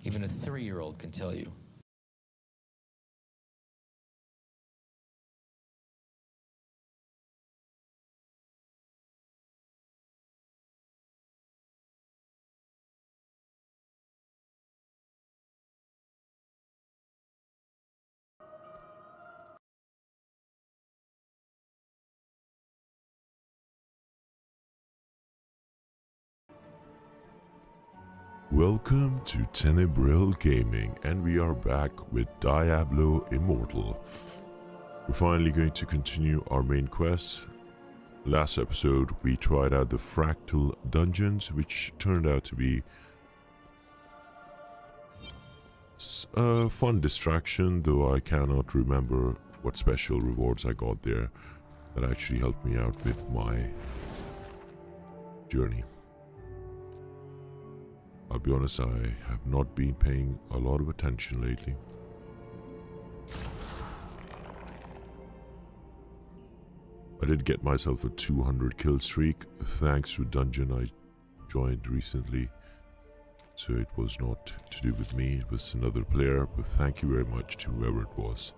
Even a 3-year-old can tell you. Welcome to Tenebril Gaming, and we are back with Diablo Immortal. We're finally going to continue our main quest. Last episode we tried out the Fractal Dungeons, which turned out to be a fun distraction, though I cannot remember what special rewards I got there that actually helped me out with my journey. I'll be honest, I have not been paying a lot of attention lately. I did get myself a 200 kill streak thanks to a dungeon I joined recently. So it was not to do with me, it was another player, but thank you very much to whoever it was.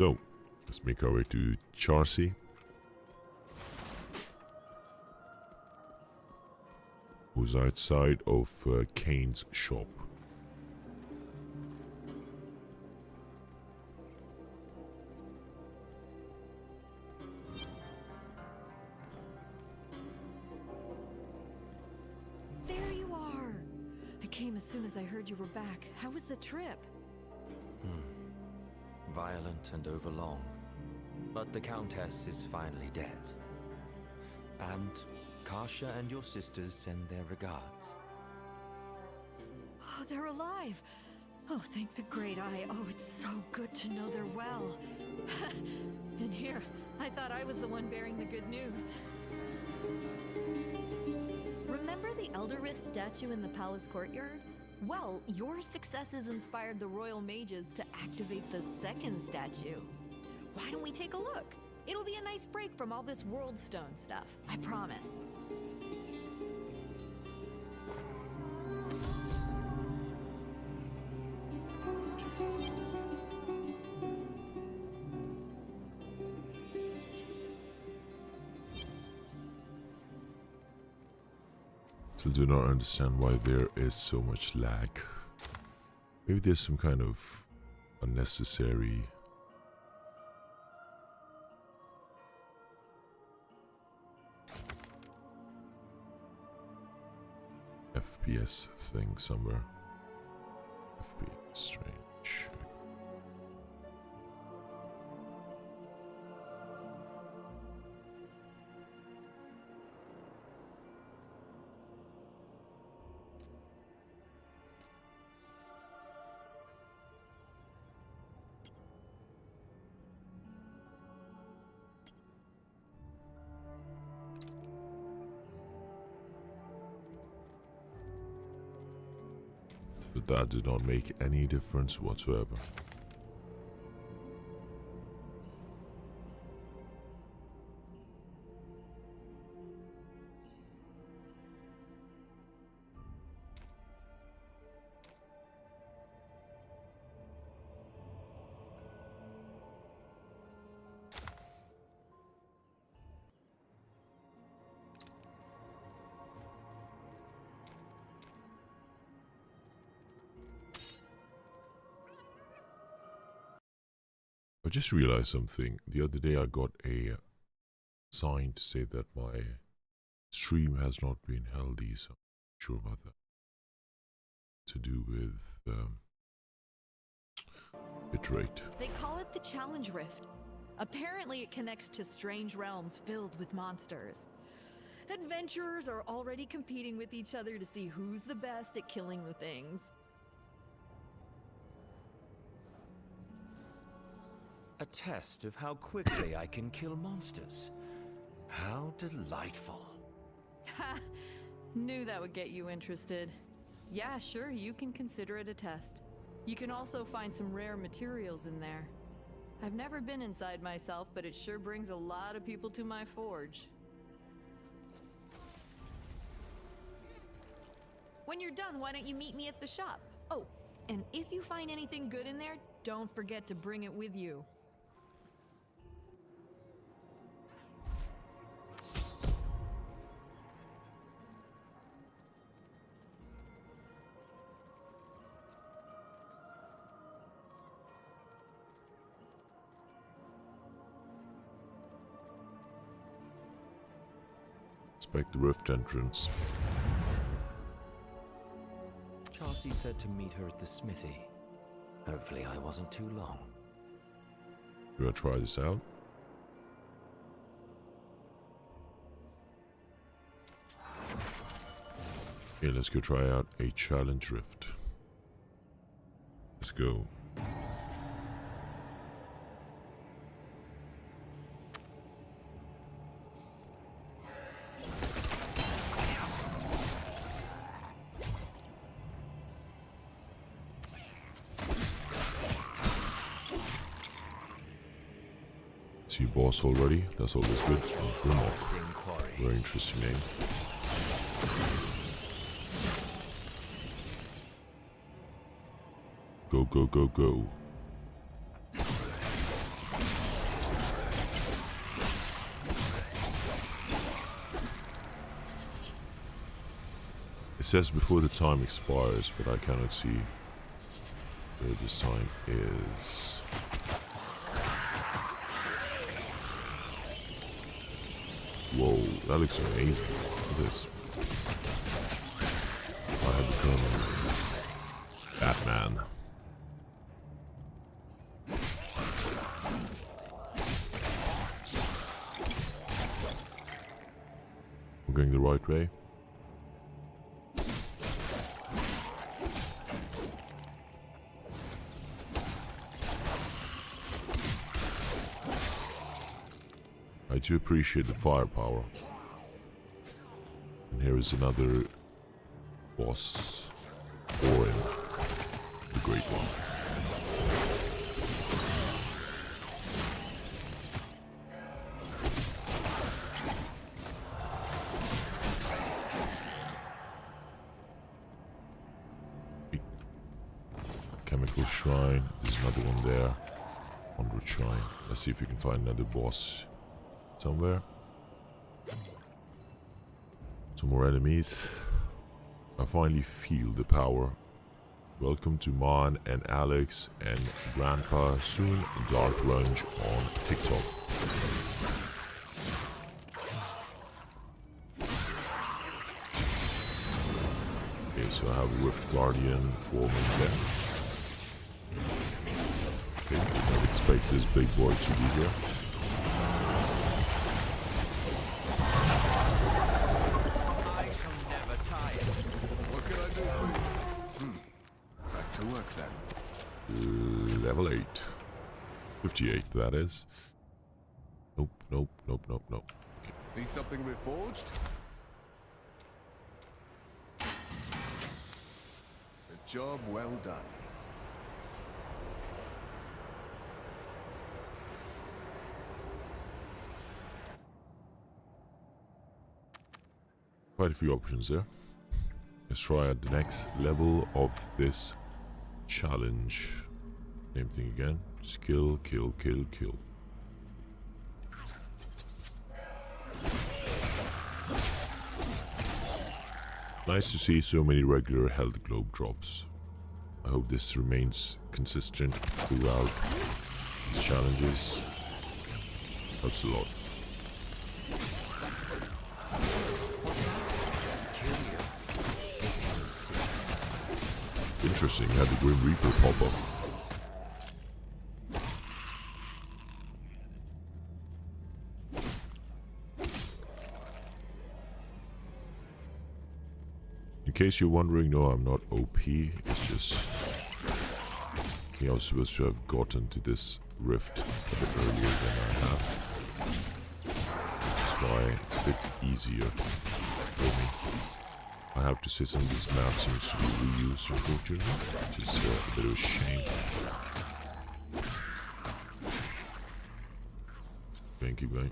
So, let's make our way to Charcy, who's outside of Kane's shop. There you are! I came as soon as I heard you were back. How was the trip? Violent and overlong. But the Countess is finally dead. And Kasha and your sisters send their regards. Oh, they're alive! Oh, thank the Great Eye. Oh, it's so good to know they're well. And here, I thought I was the one bearing the good news. Remember the Elder Rift statue in the palace courtyard? Well, your successes inspired the royal mages to activate the second statue. Why don't we take a look? It'll be a nice break from all this World Stone stuff, I promise. Still do not understand why there is so much lag. Maybe there's some kind of unnecessary FPS thing somewhere. FPS strange. But that did not make any difference whatsoever. I just realized something. The other day I got a sign to say that my stream has not been healthy, so I'm not sure about that. To do with bitrate. They call it the Challenge Rift. Apparently it connects to strange realms filled with monsters. Adventurers are already competing with each other to see who's the best at killing the things. A test of how quickly I can kill monsters. How delightful. Ha! Knew that would get you interested. Yeah, sure, you can consider it a test. You can also find some rare materials in there. I've never been inside myself, but it sure brings a lot of people to my forge. When you're done, why don't you meet me at the shop? Oh, and if you find anything good in there, don't forget to bring it with you. Inspect the rift entrance. Chelsea said to meet her at the smithy. Hopefully I wasn't too long. You wanna try this out? Okay, let's go try out a challenge rift. Let's go. See boss already? That's always good. Grimlock. Very interesting name. Go, go, go, go. It says before the time expires, but I cannot see where this time is. Whoa, that looks amazing. Look at this. I have become Batman. We're going the right way. I do appreciate the firepower. And here is another boss. Orin, the Great One. Chemical Shrine. There's another one there. 100 Shrine. Let's see if we can find another boss somewhere. Some more enemies. I finally feel the power. Welcome to Mon and Alex and Grandpa Soon Dark Runge on TikTok. Okay, so I have a Rift Guardian forming there. Okay, did not expect this big boy to be here. To work then. Level 8. 58, that is. Nope, nope, nope, nope, nope. Okay. Need something reforged? A job well done. Quite a few options there. Let's try out the next level of this challenge. Same thing again. Just kill, kill, kill, kill. Nice to see so many regular health globe drops. I hope this remains consistent throughout these challenges. Helps a lot. Interesting, had the Grim Reaper pop up. In case you're wondering, no, I'm not OP. It's just I was supposed to have gotten to this rift a bit earlier than I have, which is why it's a bit easier for me. I have to say some of this map seems to be reused, unfortunately, which is a bit of a shame. Okay, keep going.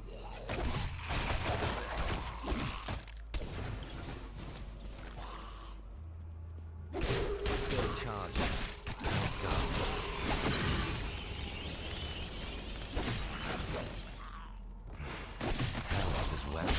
Still charging. Well done. Health as well.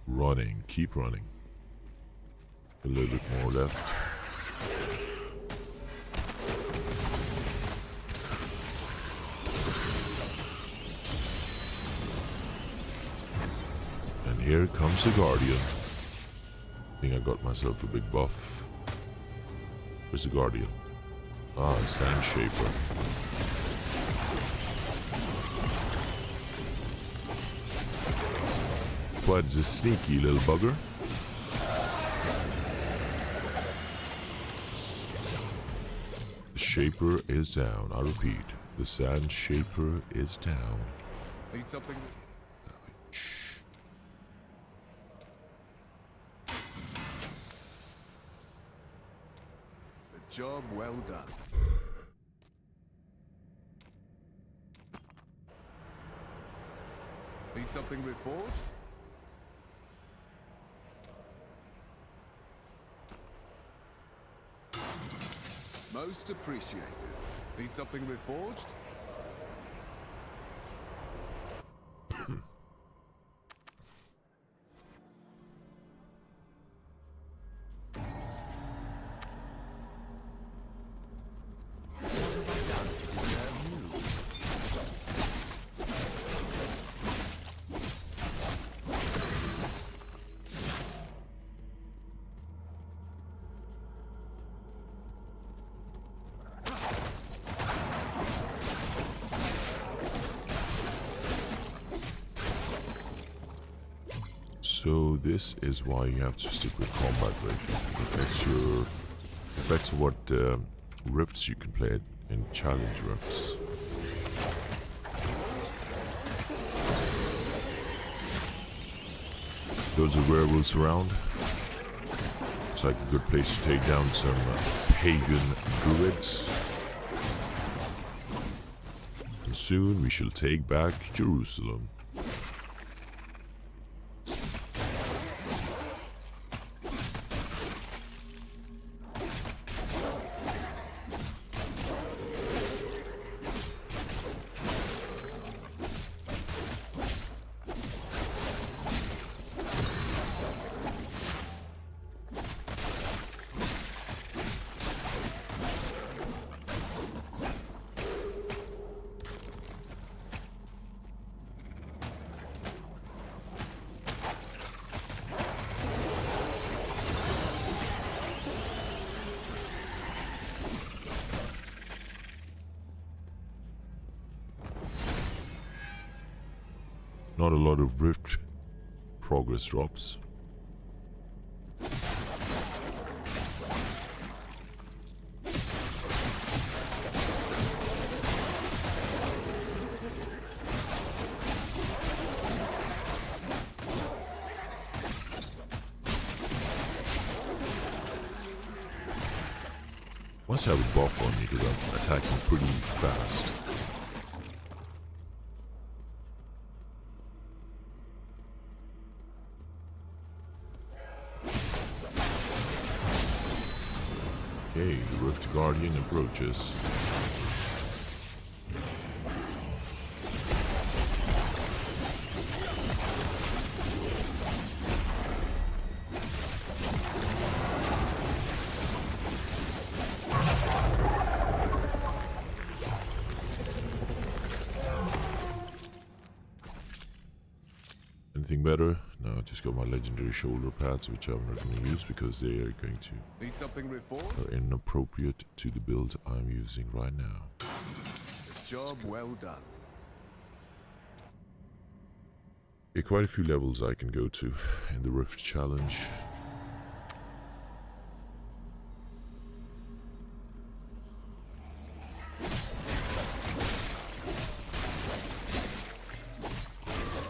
Running, keep running. A little bit more left. And here comes the Guardian. I think I got myself a big buff. Where's the Guardian? Ah, Sand Shaper. But it's a sneaky little bugger. The Shaper is down. I repeat, the Sand Shaper is down. Need something. The job well done. Need something reforged? Most appreciated. Need something reforged? So this is why you have to stick with combat rate. It affects what rifts you can play at in challenge rifts. Those are werewolves around. It's like a good place to take down some pagan druids. And soon we shall take back Jerusalem. Not a lot of rift progress drops. Must have a buff on me because I'm attacking pretty fast. Okay, the Rift Guardian approaches. Anything better? No, I just got my legendary shoulder pads, which I'm not going to use because they are going to Need something reforged? are inappropriate to the build I'm using right now. The job well done. Okay, quite a few levels I can go to in the Rift Challenge.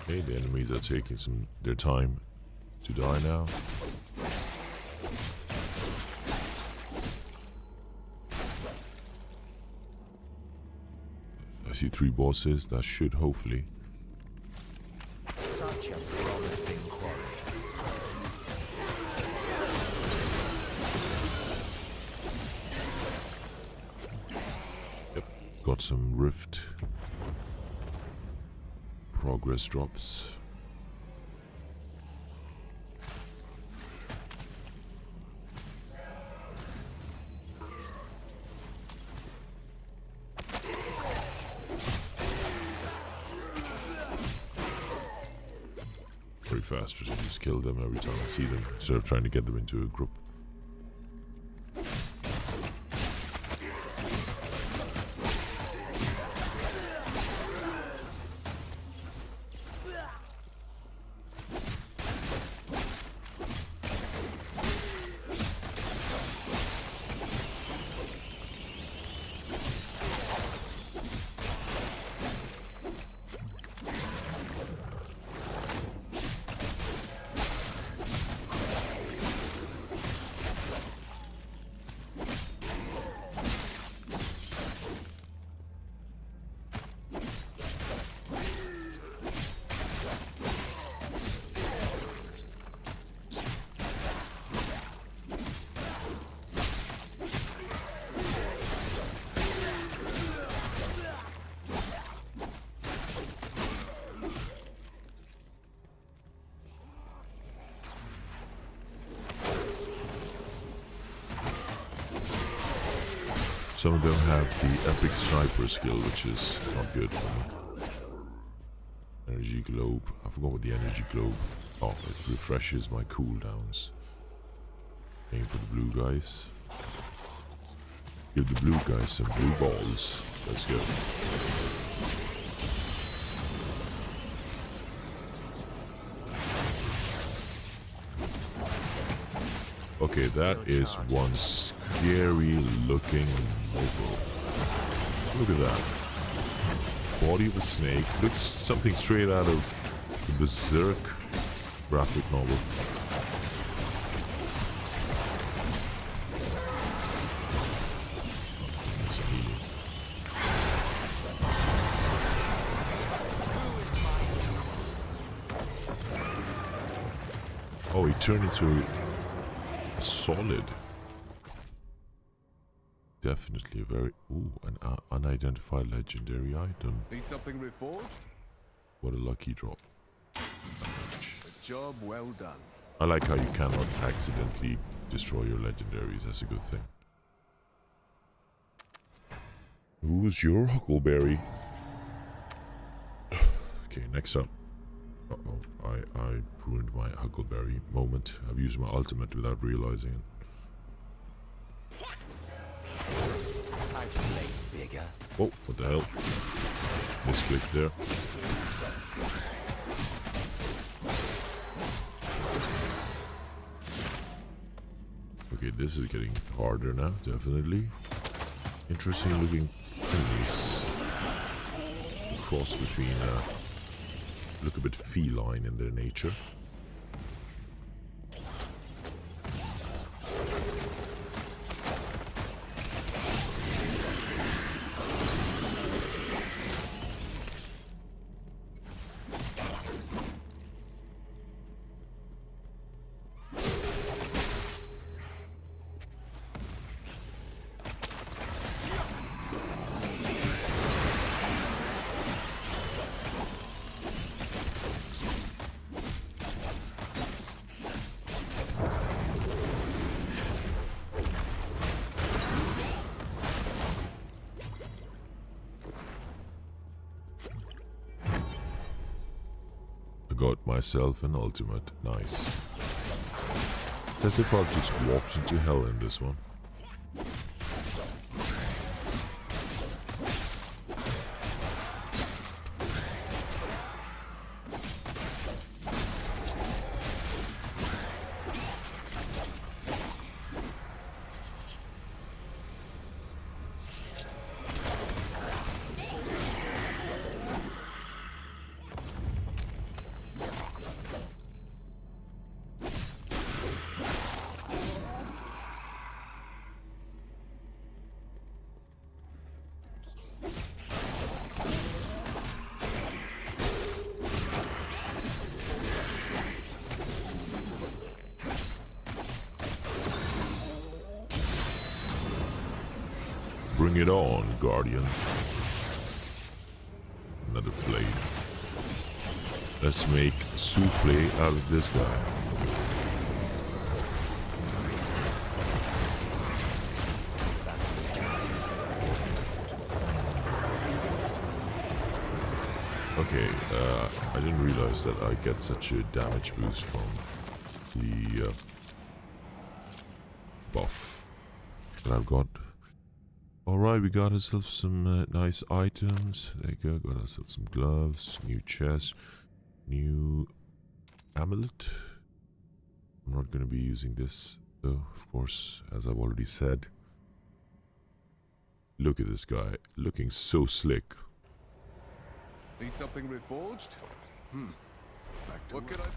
Okay, the enemies are taking their time to die now. I see 3 bosses. That should hopefully. Such a promising quarry. Yep, got some Rift progress drops. Very fast, just kill them every time I see them instead of trying to get them into a group. Some of them have the epic sniper skill, which is not good for me. Energy globe. I forgot what the energy globe. Oh, it refreshes my cooldowns. Aim for the blue guys. Give the blue guys some blue balls. Let's go. Okay, that is one scary looking novel. Look at that. Body of a snake. Looks something straight out of the Berserk graphic novel. Oh, he turned into a solid. Definitely a very... Ooh, an unidentified legendary item. Need something reforged? What a lucky drop. A job well done. I like how you cannot accidentally destroy your legendaries. That's a good thing. Who's your Huckleberry? Okay, next up. Uh-oh, I ruined my Huckleberry moment. I've used my ultimate without realizing it. I've slain bigger. Oh, what the hell? Misclick there. Okay, this is getting harder now, definitely. Interesting looking enemies. Cross between, look a bit feline in their nature. Got myself an ultimate. Nice. It's as if I've just walked into hell in this one. Bring it on, Guardian. Another flame. Let's make souffle out of this guy. Okay, I didn't realize that I get such a damage boost from the buff that I've got. Alright, we got ourselves some nice items. There you go, got ourselves some gloves, new chest, new amulet. I'm not going to be using this though, of course, as I've already said. Look at this guy, looking so slick. Need something reforged? Back to what could I...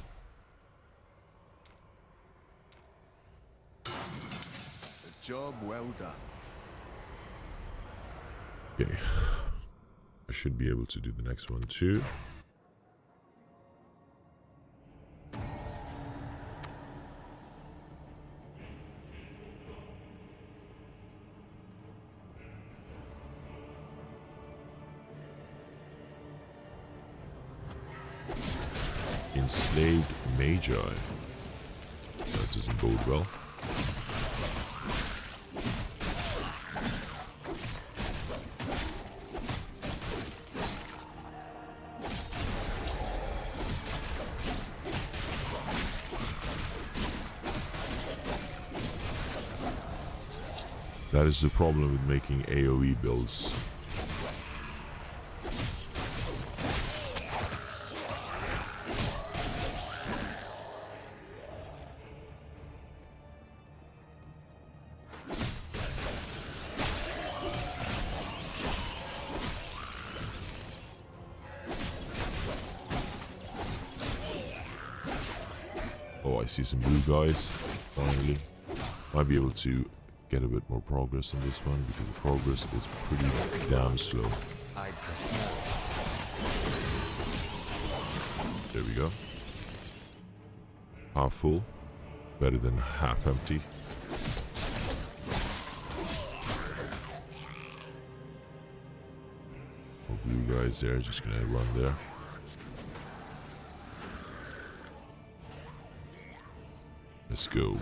A job well done. Okay, I should be able to do the next one too. Enslaved Magi. That doesn't bode well. That is the problem with making AoE builds. Oh, I see some blue guys, finally. Might be able to get a bit more progress on this one, because the progress is pretty damn slow. There we go. Half full. Better than half empty. More blue guys there, just gonna run there. Let's go.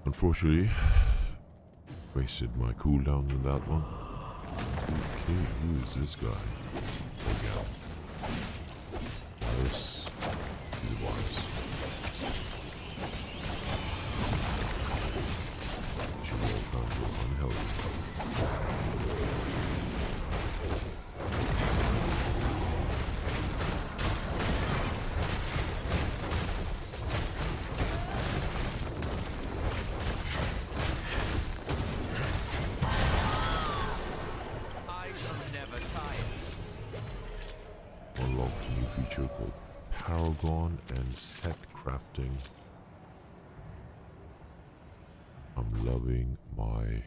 Unfortunately, wasted my cooldown on that one. Okay, who is this guy? Oh, gal. Virus. He's a virus. She will find you unhealthy. log on and set crafting. I'm loving my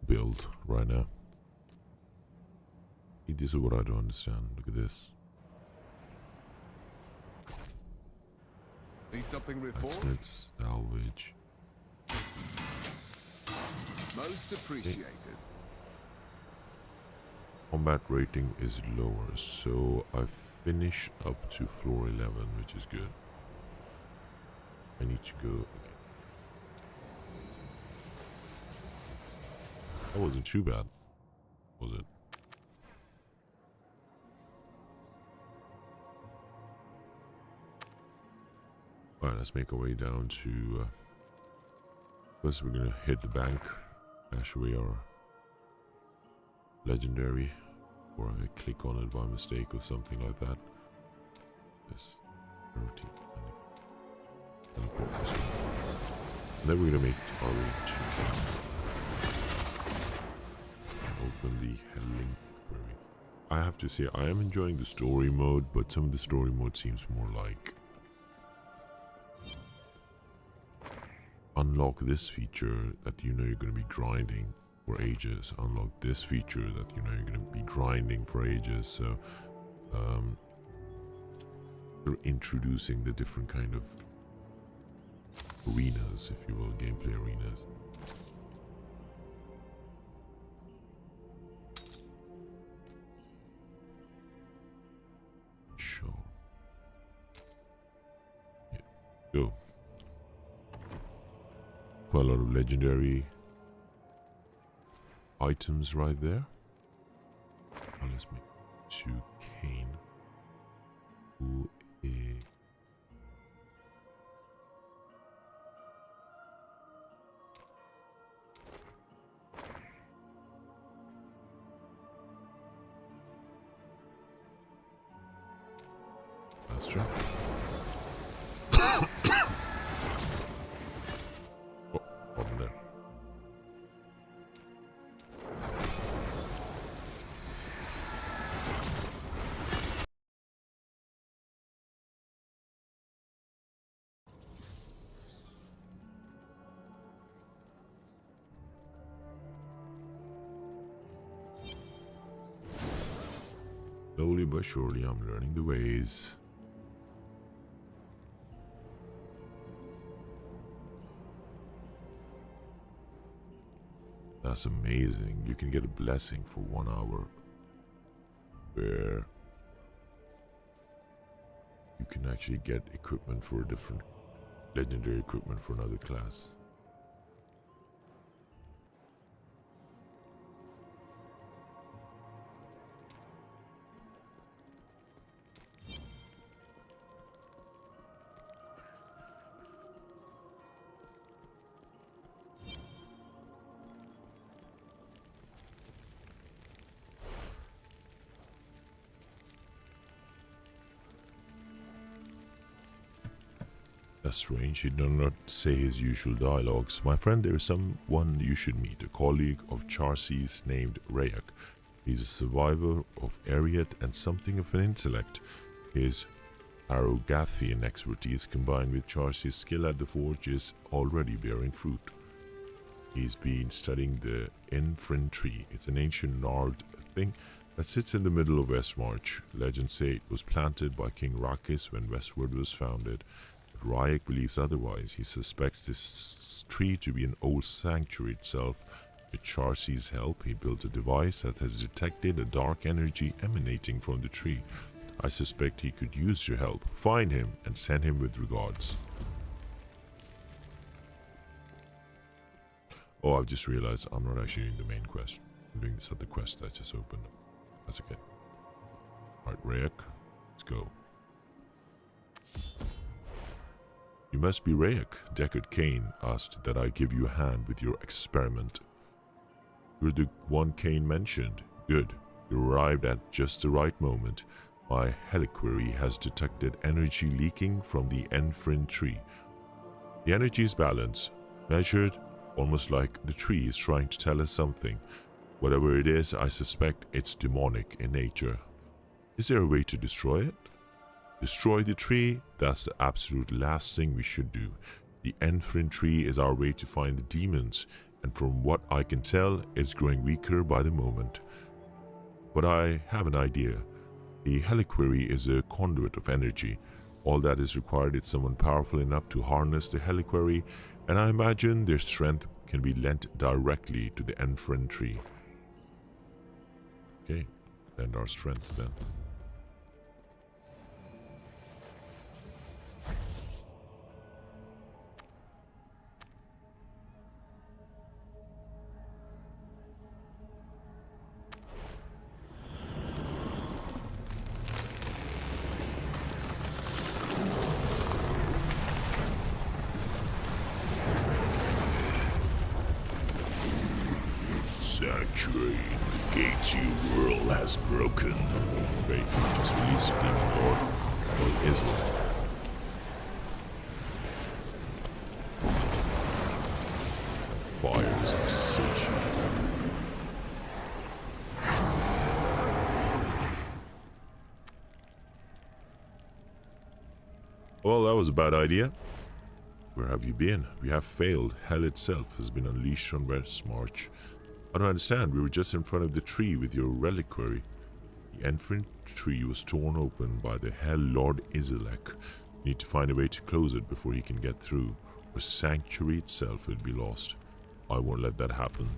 build right now. This is what I don't understand. Look at this. Need something reforged? Let's salvage. Most appreciated. Combat rating is lower, so I finish up to floor 11, which is good. I need to go. Okay. That wasn't too bad, was it? Alright, let's make our way down to... first we're gonna hit the bank, dash away our legendary, or I click on it by mistake or something like that. Yes. Teleport this way. And then we're gonna make our way to open the Hellink Quarry. I have to say, I am enjoying the story mode, but some of the story mode seems more like unlock this feature that you know you're going to be grinding for ages. Unlock this feature that you know you're going to be grinding for ages. So they're introducing the different kind of arenas, if you will, gameplay arenas. Sure. Yeah. Go. Quite a lot of legendary items right there. Now let's make to Cain, who is that's true. There. Slowly but surely I'm learning the ways. That's amazing. You can get a blessing for 1 hour where you can actually get equipment for a different legendary equipment for another class. That's strange, he did not say his usual dialogues. My friend, there is someone you should meet, a colleague of Charcy's named Rayak. He's a survivor of Ariat and something of an intellect. His Arogathian expertise combined with Charcy's skill at the forge is already bearing fruit. He's been studying the Enfrin tree. It's an ancient gnarled thing that sits in the middle of Westmarch. Legends say it was planted by King Rakis when Westward was founded. Rayak believes otherwise. He suspects this tree to be an old sanctuary itself. With Charcy's help, he built a device that has detected a dark energy emanating from the tree. I suspect he could use your help. Find him and send him with regards. Oh, I've just realized I'm not actually doing the main quest. I'm doing this at the quest that just opened. That's okay. Alright, Rayak, let's go. You must be Rayak. Deckard Cain asked that I give you a hand with your experiment. You're the one Cain mentioned. Good. You arrived at just the right moment. My Heliquary has detected energy leaking from the Enfrin tree. The energy is balanced, measured, almost like the tree is trying to tell us something. Whatever it is, I suspect it's demonic in nature. Is there a way to destroy it? Destroy the tree, that's the absolute last thing we should do. The Enfrin tree is our way to find the demons, and from what I can tell, it's growing weaker by the moment. But I have an idea. The Heliquary is a conduit of energy. All that is required is someone powerful enough to harness the Heliquary, and I imagine their strength can be lent directly to the Enfrin tree. Okay, lend our strength then. Sanctuary, the gate to your world has broken. Great, just release the demon lord. Or is it? The fires are satiated. Well, that was a bad idea. Where have you been? We have failed. Hell itself has been unleashed on Westmarch. I don't understand. We were just in front of the tree with your reliquary. The Enfrin tree was torn open by the Hell Lord Izalek. We need to find a way to close it before he can get through. The sanctuary itself will be lost. I won't let that happen.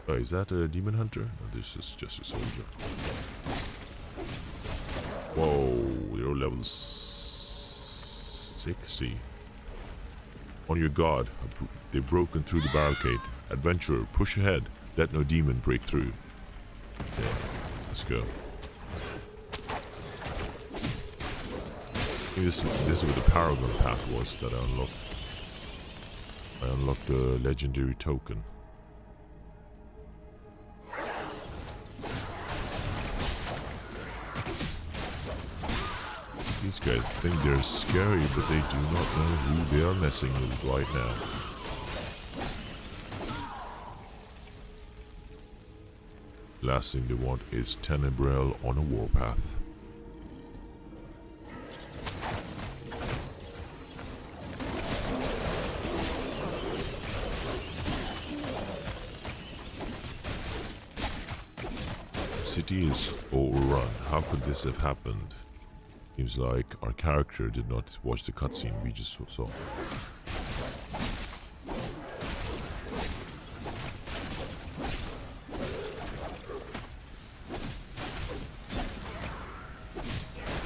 Oh, is that a demon hunter? No, this is just a soldier. Whoa, you're level 60. On your guard. They've broken through the barricade. Adventurer, push ahead. Let no demon break through. Okay, let's go. This is where the Paragon path was that I unlocked. I unlocked the legendary token. These guys think they're scary, but they do not know who they are messing with right now. Last thing they want is Tenebrel on a warpath. The city is overrun. How could this have happened? Seems like our character did not watch the cutscene we just saw.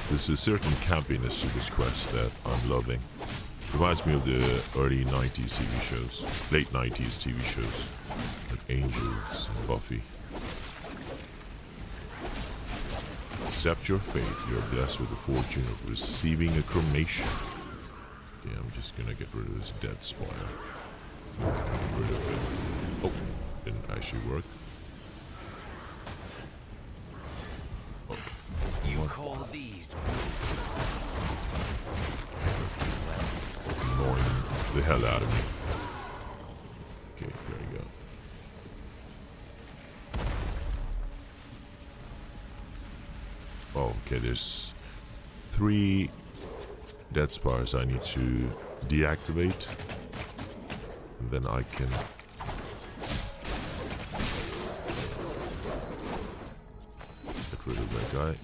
There's a certain campiness to this quest that I'm loving. Reminds me of the early 90s TV shows, late 90s TV shows, like Angels and Buffy. Accept your fate. You're blessed with the fortune of receiving a cremation. Okay, I'm just gonna get rid of this dead spire. Get rid of it. Oh, didn't actually work. Oh, You call these annoying the hell out of me. Okay, there you go. Oh, okay, there's 3 dead spires I need to deactivate. And then I can... get rid of that guy.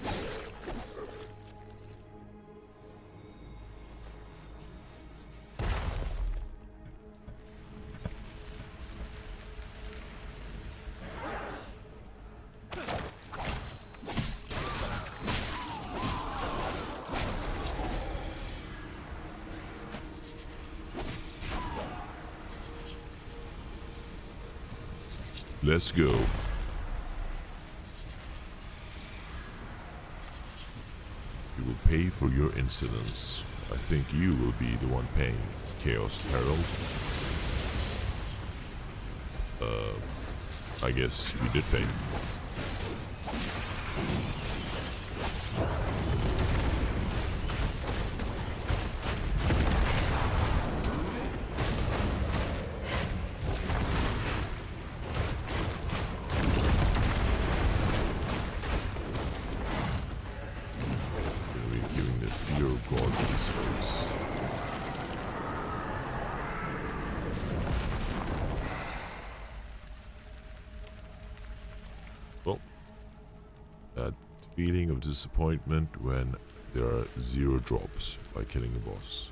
Let's go. You will pay for your insolence. I think you will be the one paying, Chaos Herald. I guess we did pay. That feeling of disappointment when there are 0 drops by killing a boss.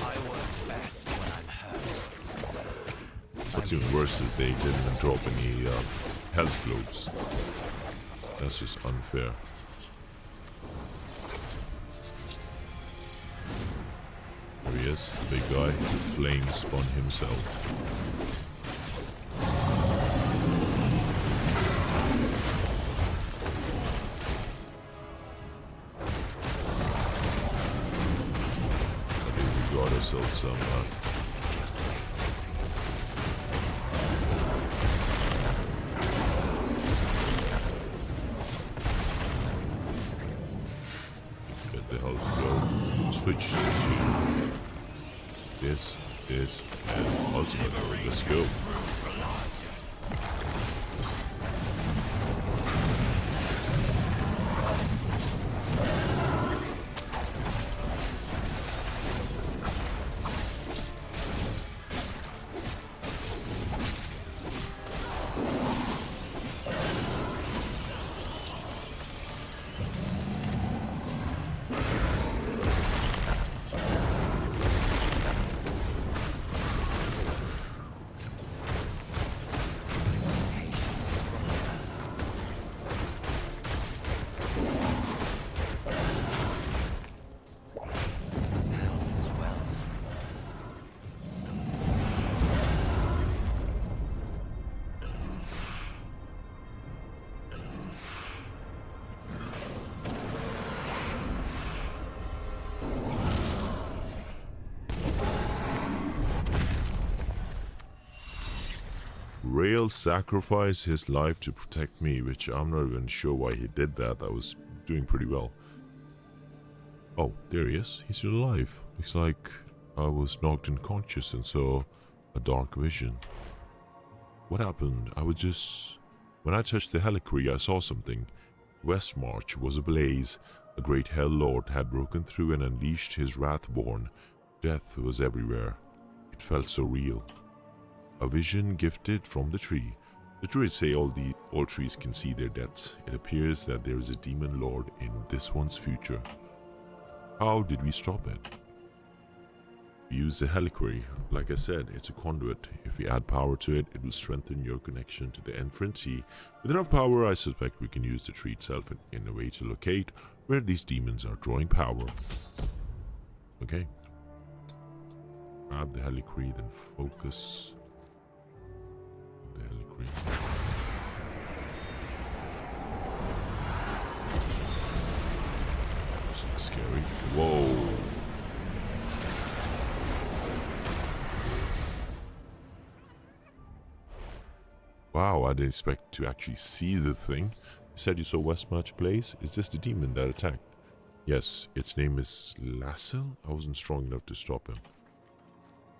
I work best when I'm hurt. What's even worse is they didn't drop any health globes. That's just unfair. There he is, the big guy, the flame spun himself. I think we got ourselves some get the health globe. Switch to this, and ultimate. Let's go. Rael sacrificed his life to protect me, which I'm not even sure why he did that. I was doing pretty well. Oh, there he is. He's still alive. Looks like I was knocked unconscious and saw a dark vision. What happened? When I touched the Hellicry, I saw something. Westmarch was ablaze. A great Hell Lord had broken through and unleashed his Wrathborn. Death was everywhere. It felt so real. A vision gifted from the tree. The druids say all trees can see their deaths. It appears that there is a demon lord in this one's future. How did we stop it? We use the Hellicry. Like I said, it's a conduit. If we add power to it, it will strengthen your connection to the Enfrenty. With enough power, I suspect we can use the tree itself in a way to locate where these demons are drawing power. Okay. Grab the Hellicry, then focus. The Hellicry. This looks scary. Whoa. Wow, I didn't expect to actually see the thing. You said you saw Westmarch Blaze. Is this the demon that attacked? Yes, its name is Lassel. I wasn't strong enough to stop him.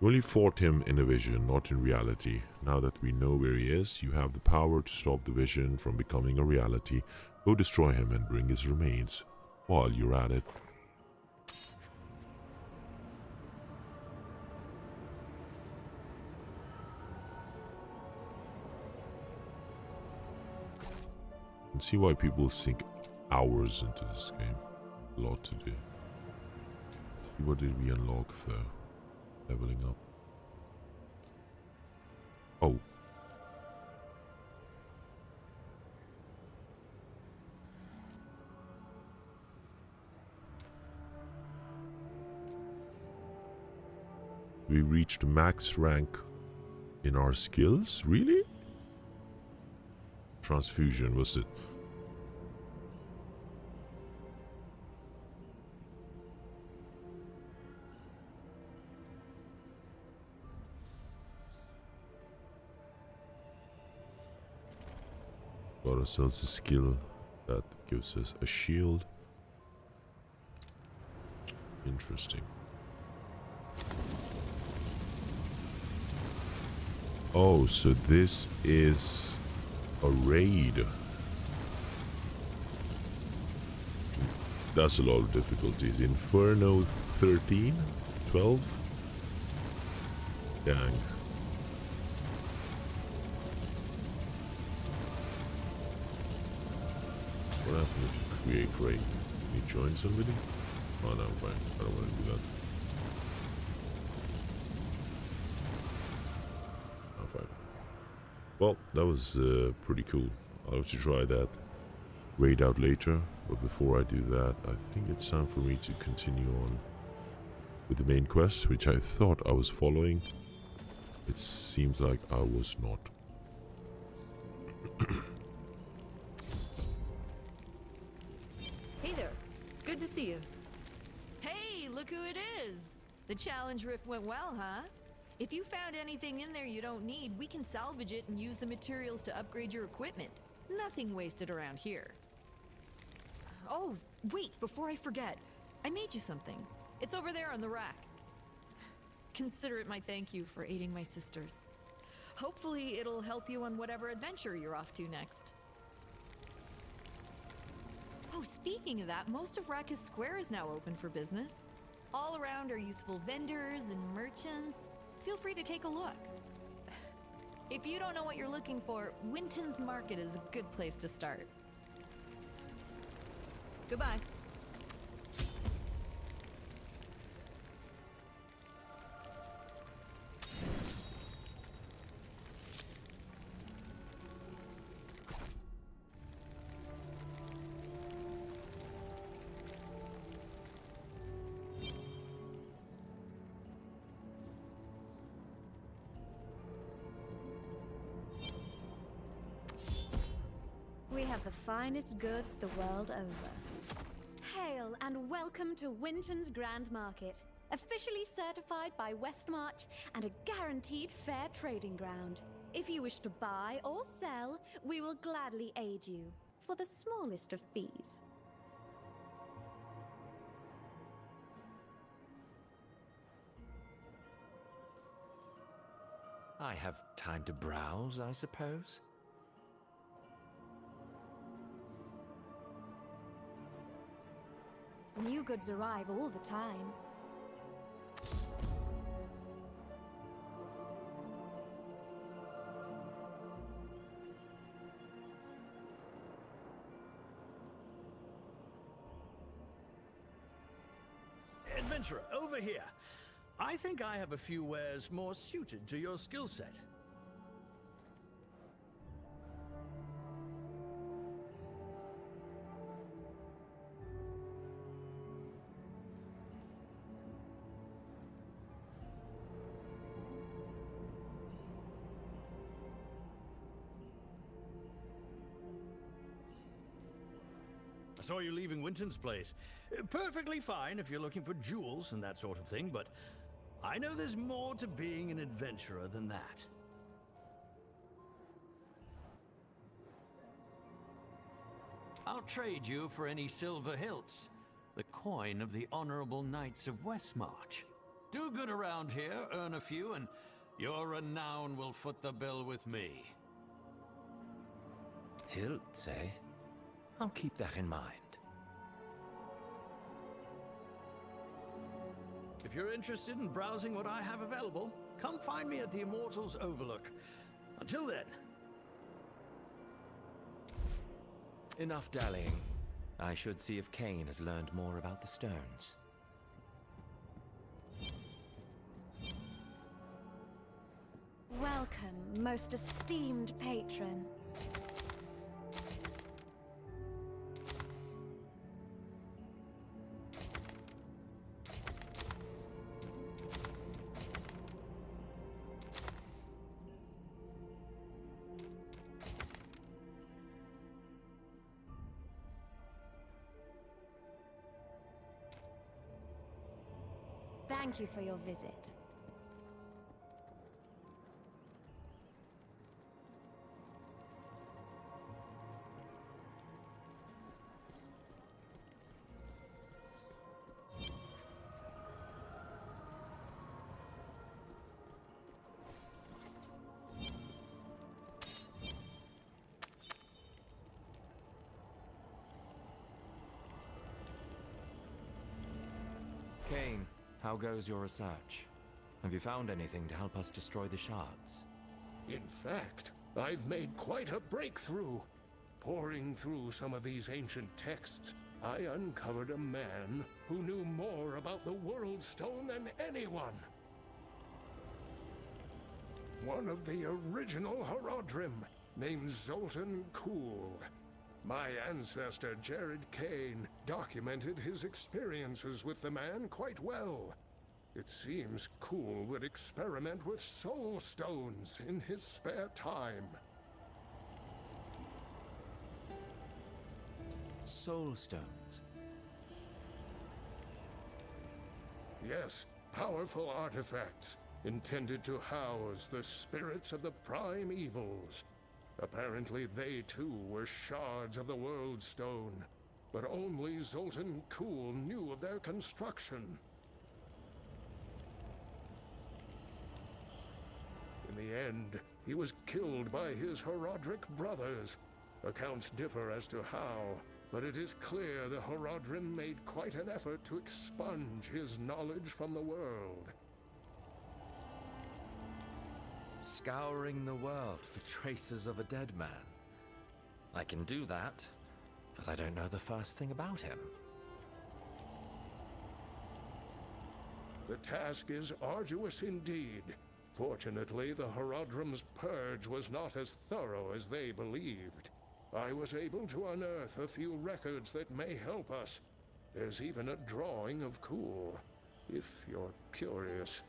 You only fought him in a vision, not in reality. Now that we know where he is, you have the power to stop the vision from becoming a reality. Go destroy him and bring his remains. While you're at it. I can see why people sink hours into this game. A lot to do. What did we unlock though? Leveling up. Oh. We reached max rank in our skills? Really? Transfusion, was it? Got ourselves a skill that gives us a shield. Interesting. Oh, so this is a raid. That's a lot of difficulties. Inferno 13? 12? Dang. What happens if you create rank? Can you join somebody? Oh no, I'm fine. I don't want to do that. I'm fine. Well, that was pretty cool. I'll have to try that raid out later. But before I do that, I think it's time for me to continue on with the main quest, which I thought I was following. It seems like I was not. Hey there. It's good to see you. Hey, look who it is. The challenge rift went well, huh? If you found anything in there you don't need, we can salvage it and use the materials to upgrade your equipment. Nothing wasted around here. Oh, wait, before I forget. I made you something. It's over there on the rack. Consider it my thank you for aiding my sisters. Hopefully it'll help you on whatever adventure you're off to next. Oh, speaking of that, most of Rackus Square is now open for business. All around are useful vendors and merchants. Feel free to take a look. If you don't know what you're looking for, Winton's Market is a good place to start. Goodbye. We have the finest goods the world over. Hail and welcome to Winton's Grand Market, officially certified by Westmarch and a guaranteed fair trading ground. If you wish to buy or sell, we will gladly aid you for the smallest of fees. I have time to browse, I suppose? New goods arrive all the time. Adventurer, over here. I think I have a few wares more suited to your skill set. I saw you leaving Winton's place. Perfectly fine if you're looking for jewels and that sort of thing, but I know there's more to being an adventurer than that. I'll trade you for any silver hilts, the coin of the Honorable Knights of Westmarch. Do good around here, earn a few, and your renown will foot the bill with me. Hilts, eh? I'll keep that in mind. If you're interested in browsing what I have available, come find me at the Immortals Overlook. Until then. Enough dallying. I should see if Kane has learned more about the stones. Welcome, most esteemed patron. Thank you for your visit. Kane, how goes your research? Have you found anything to help us destroy the shards? In fact, I've made quite a breakthrough. Poring through some of these ancient texts, I uncovered a man who knew more about the World Stone than anyone. One of the original Horadrim, named Zoltan Kuhl. My ancestor, Jared Kane, documented his experiences with the man quite well. It seems Kuhl would experiment with soul stones in his spare time. Soul stones? Yes, powerful artifacts intended to house the spirits of the prime evils. Apparently they too were shards of the World Stone, but only Zoltan Kuhl knew of their construction. In the end, he was killed by his Horadric brothers. Accounts differ as to how, but it is clear the Horadrim made quite an effort to expunge his knowledge from the world. Scouring the world for traces of a dead man. I can do that, but I don't know the first thing about him. The task is arduous indeed. Fortunately, the Horadrim's purge was not as thorough as they believed. I was able to unearth a few records that may help us. There's even a drawing of Kuhl, if you're curious.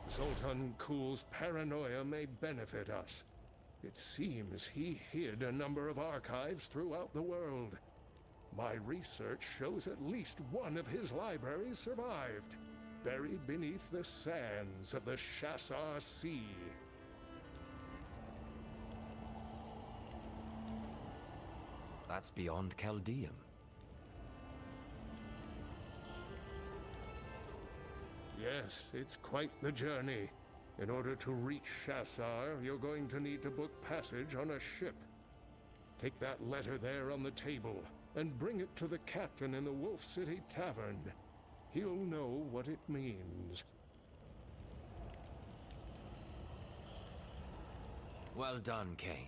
Zoltan Kuhl's paranoia may benefit us. It seems he hid a number of archives throughout the world. My research shows at least one of his libraries survived, buried beneath the sands of the Shassar Sea. That's beyond Chaldeum. Yes, it's quite the journey. In order to reach Shassar, you're going to need to book passage on a ship. Take that letter there on the table, and bring it to the captain in the Wolf City Tavern. He'll know what it means. Well done, Kane.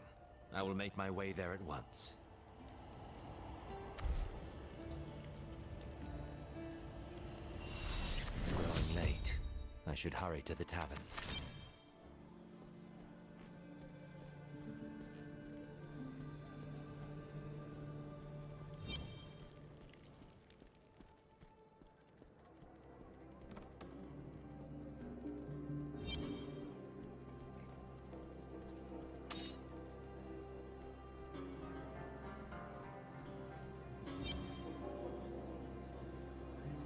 I will make my way there at once. Growing late. I should hurry to the tavern.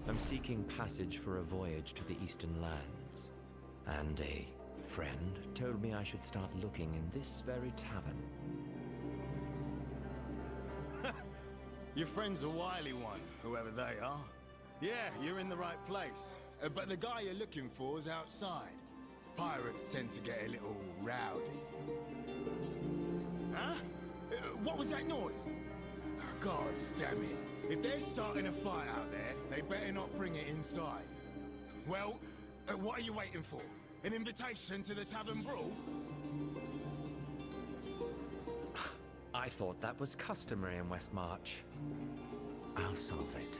I'm seeking passage for a voyage to the Eastern Lands. And a friend told me I should start looking in this very tavern. Your friend's a wily one, whoever they are. Yeah, you're in the right place. But the guy you're looking for is outside. Pirates tend to get a little rowdy. Huh? What was that noise? Oh, gods damn it. If they're starting a fight out there, they better not bring it inside. Well, what are you waiting for? An invitation to the tavern brawl? I thought that was customary in Westmarch. I'll solve it.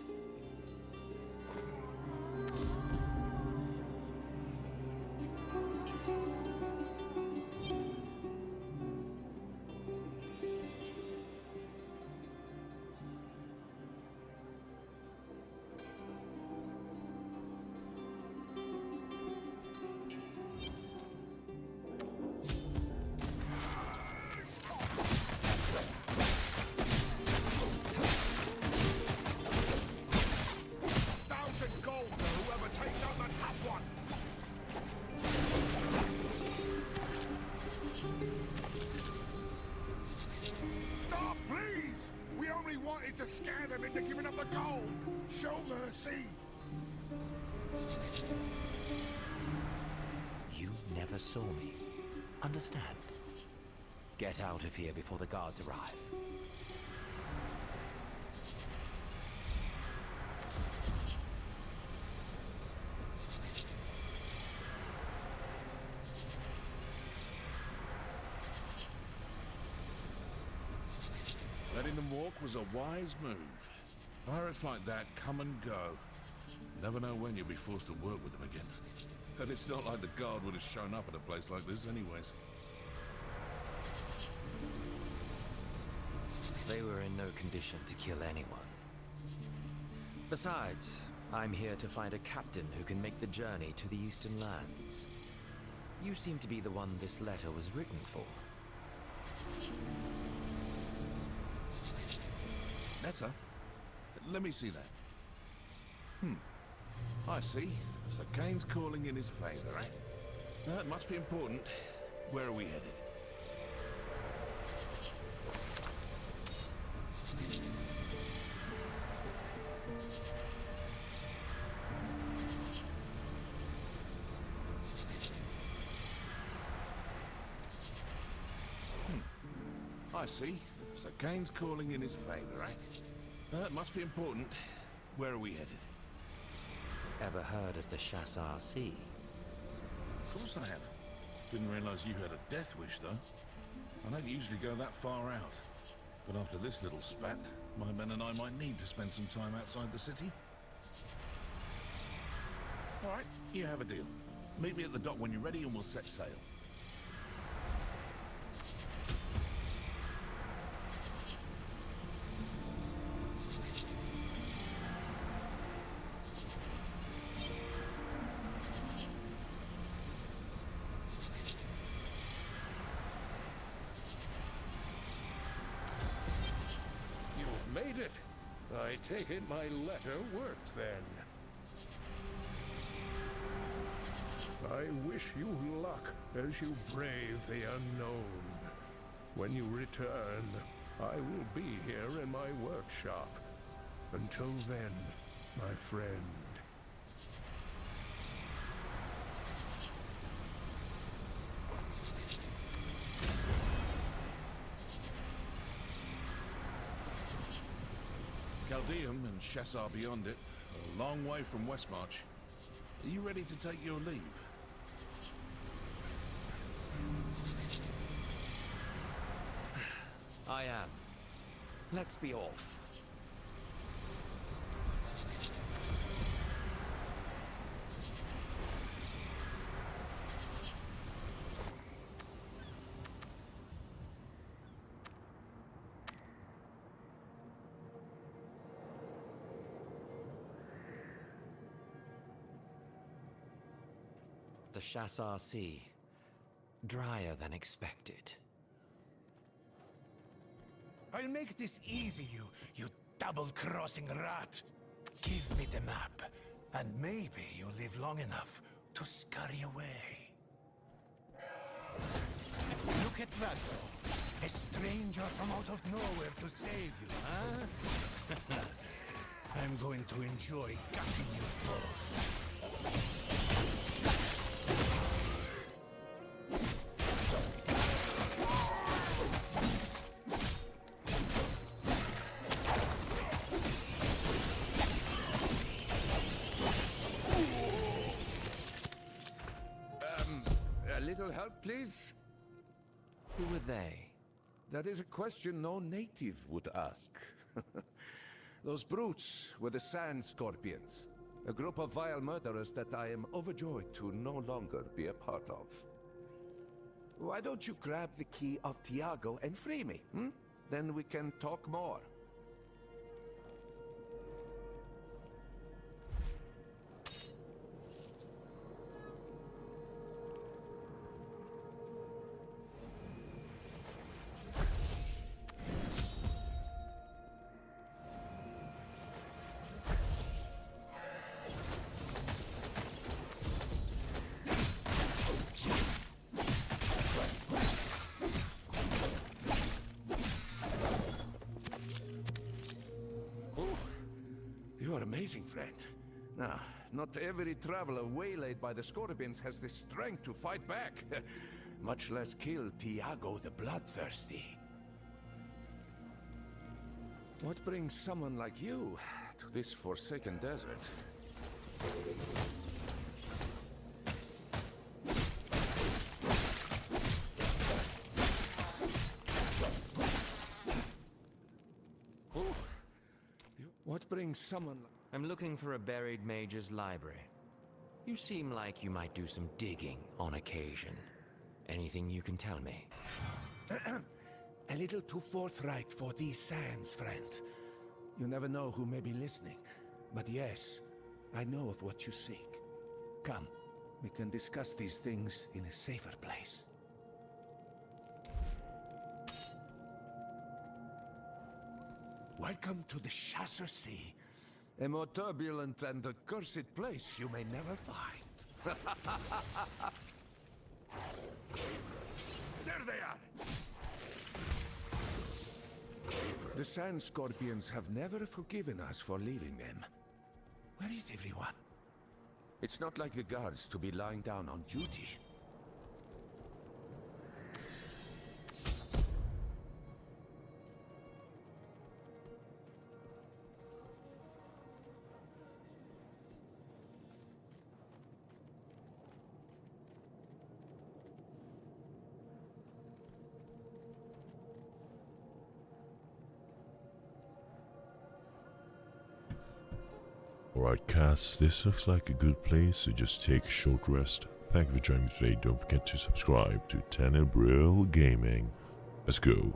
To scare them into giving up the gold. Show mercy. You never saw me. Understand? Get out of here before the guards arrive. Letting them walk was a wise move. Pirates like that come and go. Never know when you'll be forced to work with them again. And it's not like the guard would have shown up at a place like this anyways. They were in no condition to kill anyone. Besides, I'm here to find a captain who can make the journey to the Eastern Lands. You seem to be the one this letter was written for. Letter? Let me see that. I see. Sir Kane's calling in his favor, eh? That must be important. Where are we headed? I see. Sir Kane's calling in his favor, eh? That must be important. Where are we headed? Ever heard of the Chassar Sea? Of course I have. Didn't realize you had a death wish, though. I don't usually go that far out. But after this little spat, my men and I might need to spend some time outside the city. All right, you have a deal. Meet me at the dock when you're ready and we'll set sail. Made it. I take it my letter worked then. I wish you luck as you brave the unknown. When you return, I will be here in my workshop. Until then, my friend. Caldeum and Chassar beyond it, a long way from Westmarch. Are you ready to take your leave? I am. Let's be off. The Chassar Sea. Drier than expected. I'll make this easy, you double-crossing rat. Give me the map, and maybe you'll live long enough to scurry away. Look at that, though. A stranger from out of nowhere to save you, huh? I'm going to enjoy gutting you both. A little help, please? Who were they? That is a question no native would ask. Those brutes were the Sand Scorpions, a group of vile murderers that I am overjoyed to no longer be a part of. Why don't you grab the key of Tiago and free me, hmm? Then we can talk more. You are amazing, friend. Now, not every traveler waylaid by the Scorpions has the strength to fight back. much less kill Tiago the Bloodthirsty. What brings someone like you to this forsaken desert? What brings someone... I'm looking for a buried mage's library. You seem like you might do some digging on occasion. Anything you can tell me? A little too forthright for these sands, friend. You never know who may be listening. But yes, I know of what you seek. Come, we can discuss these things in a safer place. Welcome to the Chasseur Sea. A more turbulent and accursed place you may never find. There they are! The Sand Scorpions have never forgiven us for leaving them. Where is everyone? It's not like the guards to be lying down on duty. Alright cast, this looks like a good place to just take a short rest. Thank you for joining me today. Don't forget to subscribe to Tenebrae Gaming. Let's go.